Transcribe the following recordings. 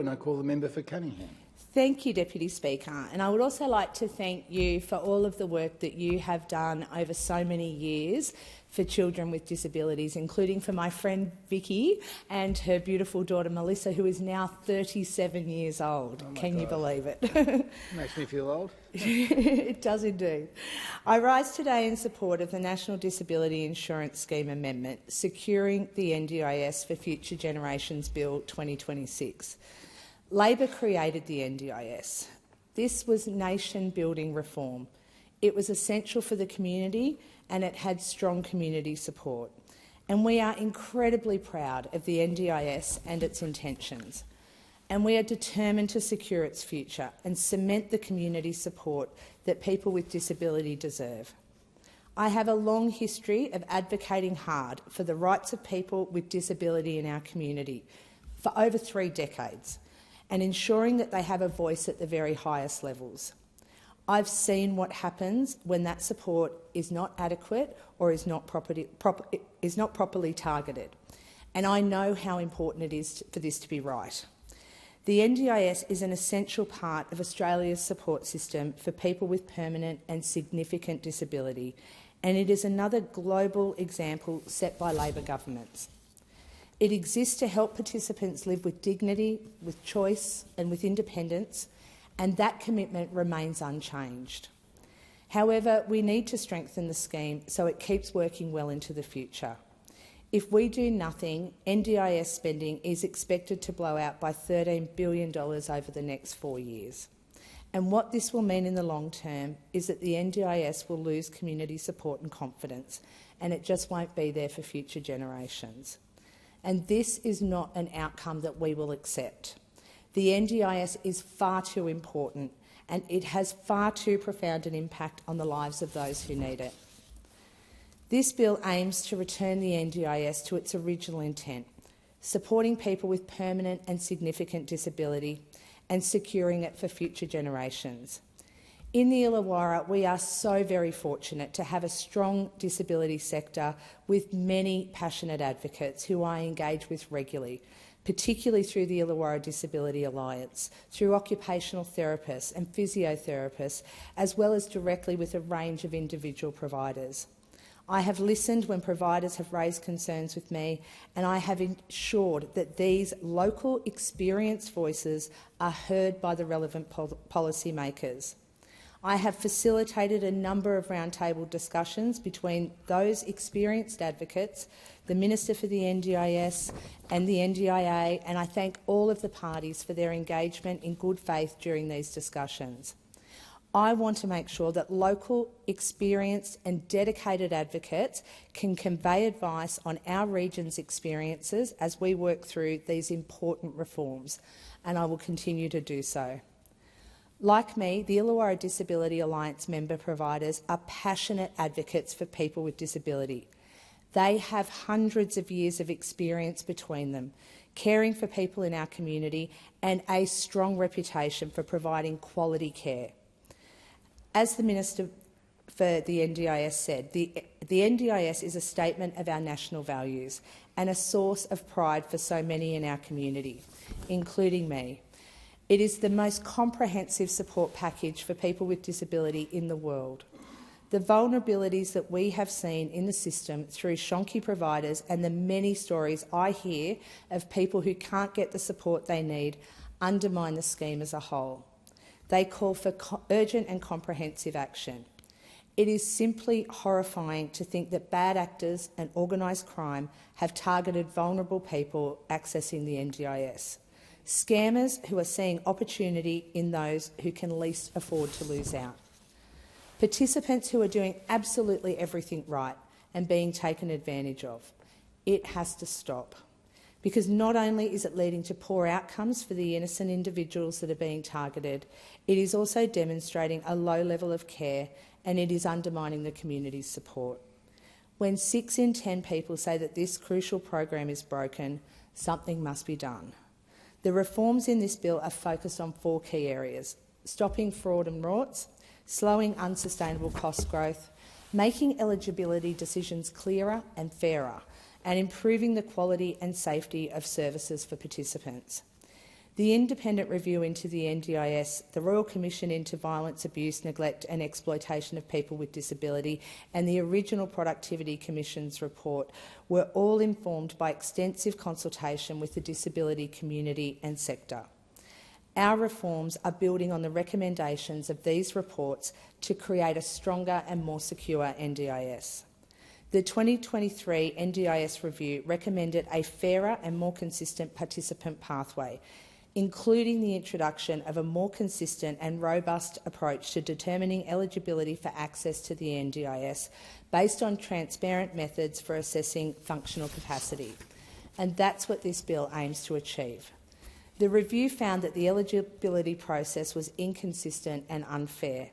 And I call the member for Cunningham. Thank you, Deputy Speaker. And I would also like to thank you for all of the work that you have done over so many years for children with disabilities, including for my friend Vicky and her beautiful daughter Melissa, who is now 37 years old. Oh Can you believe it? Makes me feel old. It does indeed. I rise today in support of the National Disability Insurance Scheme Amendment, Securing the NDIS for Future Generations Bill 2026. Labor created the NDIS. This was nation-building reform. It was essential for the community and it had strong community support. And we are incredibly proud of the NDIS and its intentions. And we are determined to secure its future and cement the community support that people with disability deserve. I have a long history of advocating hard for the rights of people with disability in our community for over 3 decades, and ensuring that they have a voice at the very highest levels. I've seen what happens when that support is not adequate or is not properly targeted, and I know how important it is for this to be right. The NDIS is an essential part of Australia's support system for people with permanent and significant disability, and it is another global example set by Labor governments. It exists to help participants live with dignity, with choice and with independence, and that commitment remains unchanged. However, we need to strengthen the scheme so it keeps working well into the future. If we do nothing, NDIS spending is expected to blow out by $13 billion over the next 4 years. And what this will mean in the long term is that the NDIS will lose community support and confidence, and it just won't be there for future generations. And this is not an outcome that we will accept. The NDIS is far too important and it has far too profound an impact on the lives of those who need it. This bill aims to return the NDIS to its original intent, supporting people with permanent and significant disability and securing it for future generations. In the Illawarra, we are so very fortunate to have a strong disability sector with many passionate advocates who I engage with regularly, particularly through the Illawarra Disability Alliance, through occupational therapists and physiotherapists, as well as directly with a range of individual providers. I have listened when providers have raised concerns with me, and I have ensured that these local experienced voices are heard by the relevant policy makers. I have facilitated a number of roundtable discussions between those experienced advocates, the Minister for the NDIS and the NDIA, and I thank all of the parties for their engagement in good faith during these discussions. I want to make sure that local, experienced and dedicated advocates can convey advice on our region's experiences as we work through these important reforms, and I will continue to do so. Like me, the Illawarra Disability Alliance member providers are passionate advocates for people with disability. They have hundreds of years of experience between them, caring for people in our community, and a strong reputation for providing quality care. As the Minister for the NDIS said, the NDIS is a statement of our national values and a source of pride for so many in our community, including me. It is the most comprehensive support package for people with disability in the world. The vulnerabilities that we have seen in the system through shonky providers and the many stories I hear of people who can't get the support they need undermine the scheme as a whole. They call for urgent and comprehensive action. It is simply horrifying to think that bad actors and organised crime have targeted vulnerable people accessing the NDIS. Scammers who are seeing opportunity in those who can least afford to lose out. Participants who are doing absolutely everything right and being taken advantage of. It has to stop. Because not only is it leading to poor outcomes for the innocent individuals that are being targeted, it is also demonstrating a low level of care and it is undermining the community's support. When 6 in 10 people say that this crucial program is broken, something must be done. The reforms in this bill are focused on 4 key areas: stopping fraud and rorts, slowing unsustainable cost growth, making eligibility decisions clearer and fairer, and improving the quality and safety of services for participants. The independent review into the NDIS, the Royal Commission into Violence, Abuse, Neglect and Exploitation of People with Disability and the original Productivity Commission's report were all informed by extensive consultation with the disability community and sector. Our reforms are building on the recommendations of these reports to create a stronger and more secure NDIS. The 2023 NDIS review recommended a fairer and more consistent participant pathway, including the introduction of a more consistent and robust approach to determining eligibility for access to the NDIS based on transparent methods for assessing functional capacity. And that's what this bill aims to achieve. The review found that the eligibility process was inconsistent and unfair.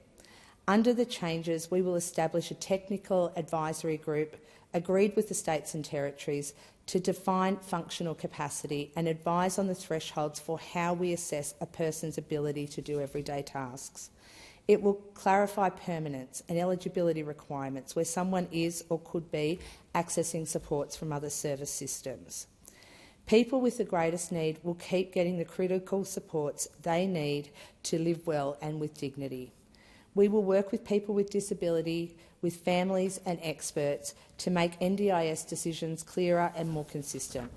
Under the changes, we will establish a technical advisory group agreed with the states and territories to define functional capacity and advise on the thresholds for how we assess a person's ability to do everyday tasks. It will clarify permanence and eligibility requirements where someone is or could be accessing supports from other service systems. People with the greatest need will keep getting the critical supports they need to live well and with dignity. We will work with people with disability, with families and experts to make NDIS decisions clearer and more consistent.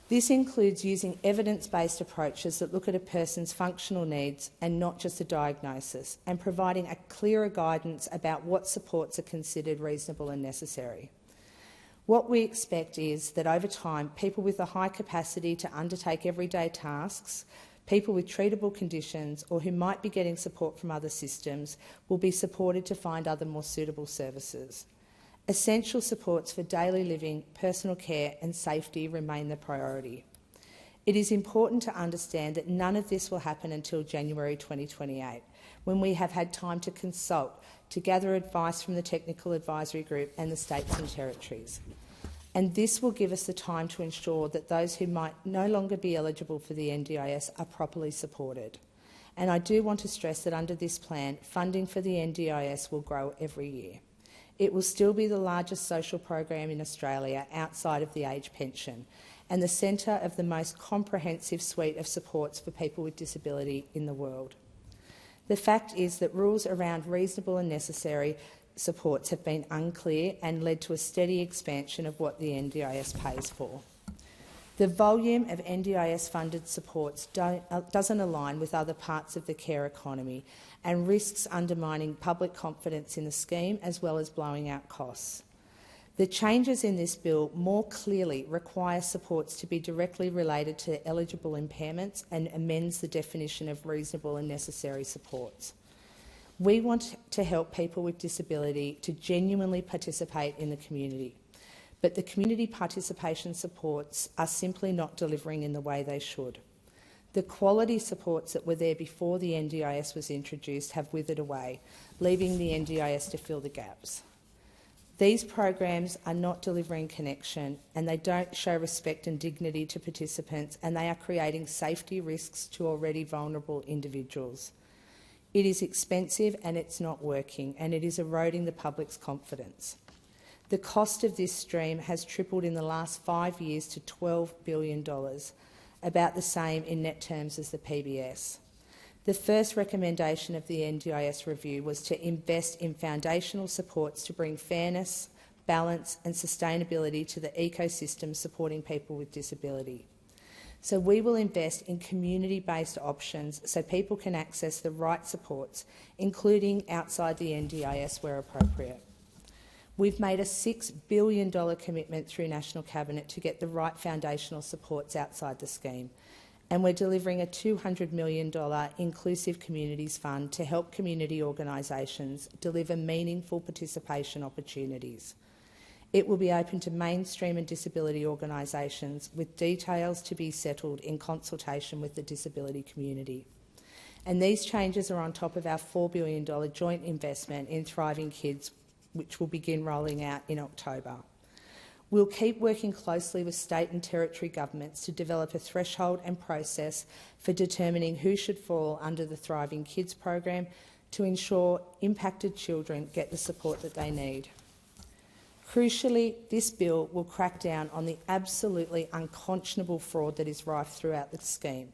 This includes using evidence-based approaches that look at a person's functional needs and not just a diagnosis, and providing a clearer guidance about what supports are considered reasonable and necessary. What we expect is that over time, people with a high capacity to undertake everyday tasks, people with treatable conditions or who might be getting support from other systems will be supported to find other more suitable services. Essential supports for daily living, personal care and safety remain the priority. It is important to understand that none of this will happen until January 2028, when we have had time to consult, to gather advice from the Technical Advisory Group and the states and territories. And this will give us the time to ensure that those who might no longer be eligible for the NDIS are properly supported. And I do want to stress that under this plan, funding for the NDIS will grow every year. It will still be the largest social program in Australia outside of the age pension and the centre of the most comprehensive suite of supports for people with disability in the world. The fact is that rules around reasonable and necessary supports have been unclear and led to a steady expansion of what the NDIS pays for. The volume of NDIS-funded supports doesn't align with other parts of the care economy and risks undermining public confidence in the scheme as well as blowing out costs. The changes in this bill more clearly require supports to be directly related to eligible impairments and amends the definition of reasonable and necessary supports. We want to help people with disability to genuinely participate in the community, but the community participation supports are simply not delivering in the way they should. The quality supports that were there before the NDIS was introduced have withered away, leaving the NDIS to fill the gaps. These programs are not delivering connection and they don't show respect and dignity to participants, and they are creating safety risks to already vulnerable individuals. It is expensive and it's not working, and it is eroding the public's confidence. The cost of this stream has tripled in the last 5 years to $12 billion, about the same in net terms as the PBS. The first recommendation of the NDIS review was to invest in foundational supports to bring fairness, balance and sustainability to the ecosystem supporting people with disability. So we will invest in community-based options so people can access the right supports, including outside the NDIS where appropriate. We've made a $6 billion commitment through National Cabinet to get the right foundational supports outside the scheme, and we're delivering a $200 million Inclusive Communities Fund to help community organisations deliver meaningful participation opportunities. It will be open to mainstream and disability organisations, with details to be settled in consultation with the disability community. And these changes are on top of our $4 billion joint investment in Thriving Kids, which will begin rolling out in October. We'll keep working closely with state and territory governments to develop a threshold and process for determining who should fall under the Thriving Kids program to ensure impacted children get the support that they need. Crucially, this bill will crack down on the absolutely unconscionable fraud that is rife throughout the scheme,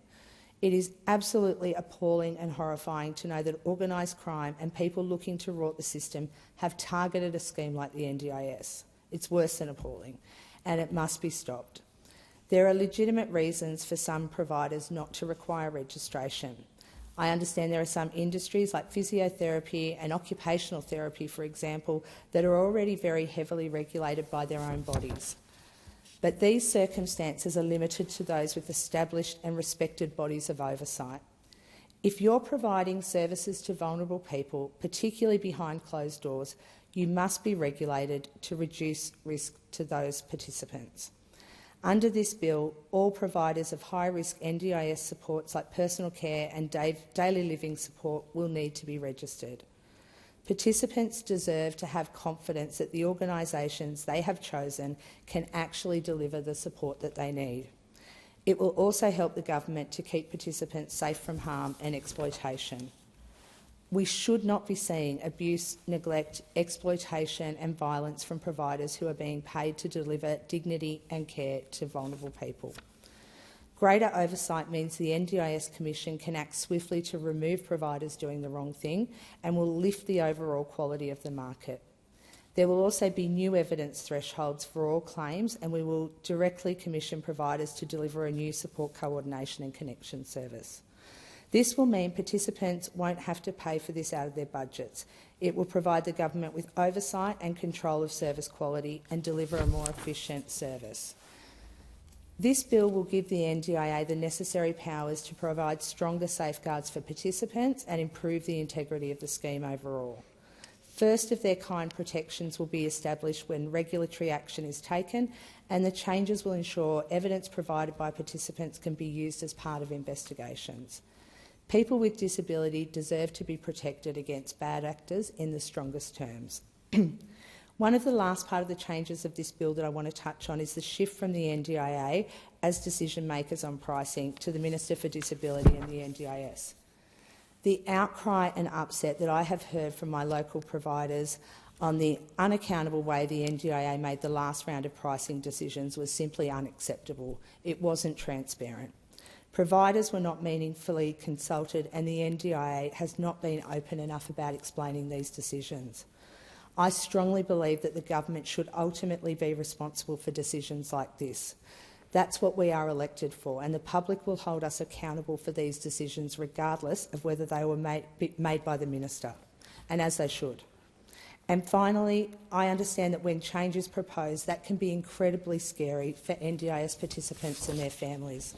It is absolutely appalling and horrifying to know that organised crime and people looking to rot the system have targeted a scheme like the NDIS. It's worse than appalling, and it must be stopped. There are legitimate reasons for some providers not to require registration. I understand there are some industries like physiotherapy and occupational therapy, for example, that are already very heavily regulated by their own bodies. But these circumstances are limited to those with established and respected bodies of oversight. If you're providing services to vulnerable people, particularly behind closed doors, you must be regulated to reduce risk to those participants. Under this bill, all providers of high-risk NDIS supports like personal care and daily living support will need to be registered. Participants deserve to have confidence that the organisations they have chosen can actually deliver the support that they need. It will also help the government to keep participants safe from harm and exploitation. We should not be seeing abuse, neglect, exploitation and violence from providers who are being paid to deliver dignity and care to vulnerable people. Greater oversight means the NDIS Commission can act swiftly to remove providers doing the wrong thing and will lift the overall quality of the market. There will also be new evidence thresholds for all claims, and we will directly commission providers to deliver a new support coordination and connection service. This will mean participants won't have to pay for this out of their budgets. It will provide the government with oversight and control of service quality and deliver a more efficient service. This bill will give the NDIA the necessary powers to provide stronger safeguards for participants and improve the integrity of the scheme overall. First-of-their-kind protections will be established when regulatory action is taken, and the changes will ensure evidence provided by participants can be used as part of investigations. People with disability deserve to be protected against bad actors in the strongest terms. One of the last part of the changes of this bill that I want to touch on is the shift from the NDIA as decision makers on pricing to the Minister for Disability and the NDIS. The outcry and upset that I have heard from my local providers on the unaccountable way the NDIA made the last round of pricing decisions was simply unacceptable. It wasn't transparent. Providers were not meaningfully consulted, and the NDIA has not been open enough about explaining these decisions. I strongly believe that the government should ultimately be responsible for decisions like this. That's what we are elected for, and the public will hold us accountable for these decisions regardless of whether they were made by the Minister, and as they should. And finally, I understand that when change is proposed, that can be incredibly scary for NDIS participants and their families.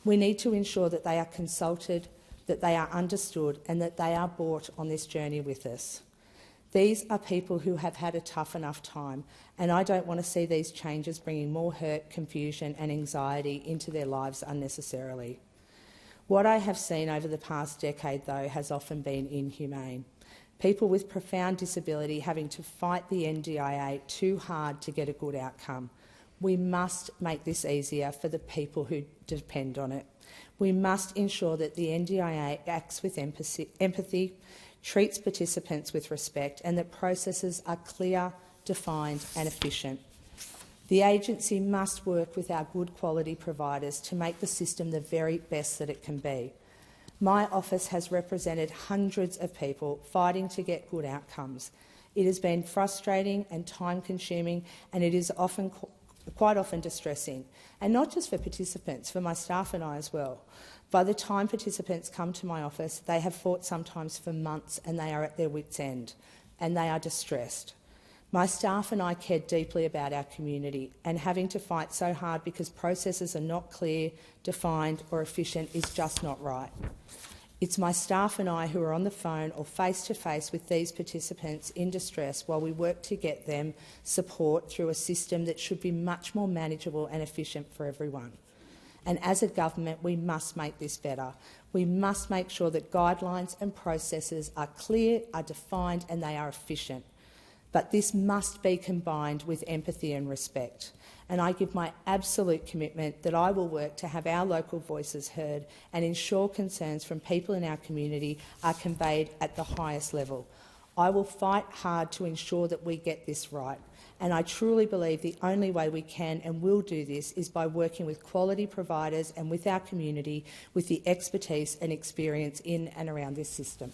We need to ensure that they are consulted, that they are understood, and that they are brought on this journey with us. These are people who have had a tough enough time, and I don't want to see these changes bringing more hurt, confusion and anxiety into their lives unnecessarily. What I have seen over the past decade, though, has often been inhumane. People with profound disability having to fight the NDIA too hard to get a good outcome. We must make this easier for the people who depend on it. We must ensure that the NDIA acts with empathy, treats participants with respect, and that processes are clear, defined and efficient. The agency must work with our good quality providers to make the system the very best that it can be. My office has represented hundreds of people fighting to get good outcomes. It has been frustrating and time-consuming, and it is quite often distressing, and not just for participants, for my staff and I as well. By the time participants come to my office, they have fought sometimes for months and they are at their wits' end, and they are distressed. My staff and I care deeply about our community, and having to fight so hard because processes are not clear, defined or efficient is just not right. It's my staff and I who are on the phone or face-to-face with these participants in distress while we work to get them support through a system that should be much more manageable and efficient for everyone. And as a government, we must make this better. We must make sure that guidelines and processes are clear, are defined and they are efficient. But this must be combined with empathy and respect. And I give my absolute commitment that I will work to have our local voices heard and ensure concerns from people in our community are conveyed at the highest level. I will fight hard to ensure that we get this right, and I truly believe the only way we can and will do this is by working with quality providers and with our community with the expertise and experience in and around this system.